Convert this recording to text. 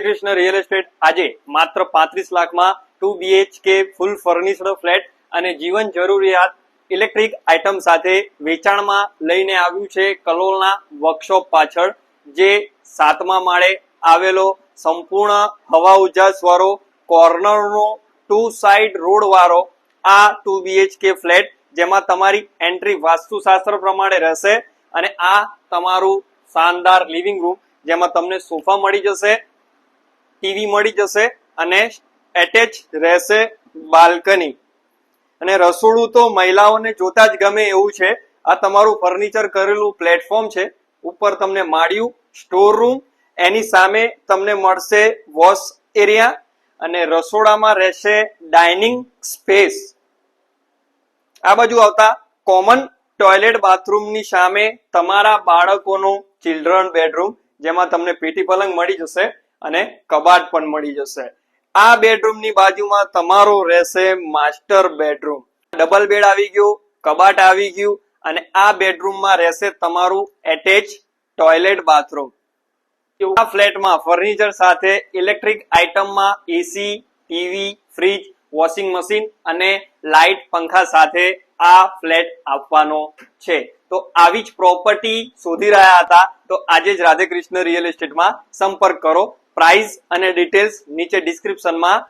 Krishna real estate આજે માત્ર 35 લાખમાં 2 BHK ફૂલ furnished flat અને જીવન જરૂરિયાત ઇલેક્ટ્રિક આઇટમ સાથે વેચાણમાં લઈને આવ્યું છે કલોલના વર્કશોપ પાછળ, જે 7મા માળે આવેલો સંપૂર્ણ હવા ઉજાસ વાળો કોર્નરનો 2 સાઇડ રોડ વાળો આ 2 BHK ફ્લેટ, જેમાં તમારી એન્ટ્રી વાસ્તુશાસ્ત્ર પ્રમાણે રહેશે અને આ તમારું શાનદાર લિવિંગ રૂમ, જેમાં તમને સોફા મળી જશે, ટીવી મળી જશે અને એટેચ રહેશે બાલ્કની અને રસોડું તો મહિલાઓને જોતા જ ગમે એવું છે. આ તમારું ફર્નિચર કરેલું પ્લેટફોર્મ છે. ઉપર તમને માળિયું, સ્ટોર રૂમ, એની સામે તમને મળશે વોશ એરિયા અને રસોડામાં રહેશે ડાઇનિંગ સ્પેસ. આ બાજુ આવતા કોમન ટોયલેટ બાથરૂમની સામે તમારા બાળકોનો ચિલ્ડ્રન બેડરૂમ, જેમાં તમને પીટી પલંગ મળી જશે અને કબાટ પણ મળી જશે. આ બેડરૂમની બાજુમાં તમારો રહેશે માસ્ટર બેડરૂમ. ડબલ બેડ આવી ગયું, કબાટ આવી ગયું અને આ બેડરૂમમાં રહેશે તમારું એટેચ ટોયલેટ બાથરૂમ. આ ફ્લેટમાં ફર્નિચર સાથે ઇલેક્ટ્રિક આઇટમમાં એસી, ટીવી, ફ્રીજ, વોશિંગ મશીન અને લાઇટ પંખા સાથે આ ફ્લેટ આપવાનો છે. તો આવી જ પ્રોપર્ટી શોધી રહ્યા હતા તો આજે જ રાધે કૃષ્ણ રિયલ એસ્ટેટમાં સંપર્ક કરો. પ્રાઇસ અને ડિટેલ્સ નીચે ડિસ્ક્રિપ્શનમાં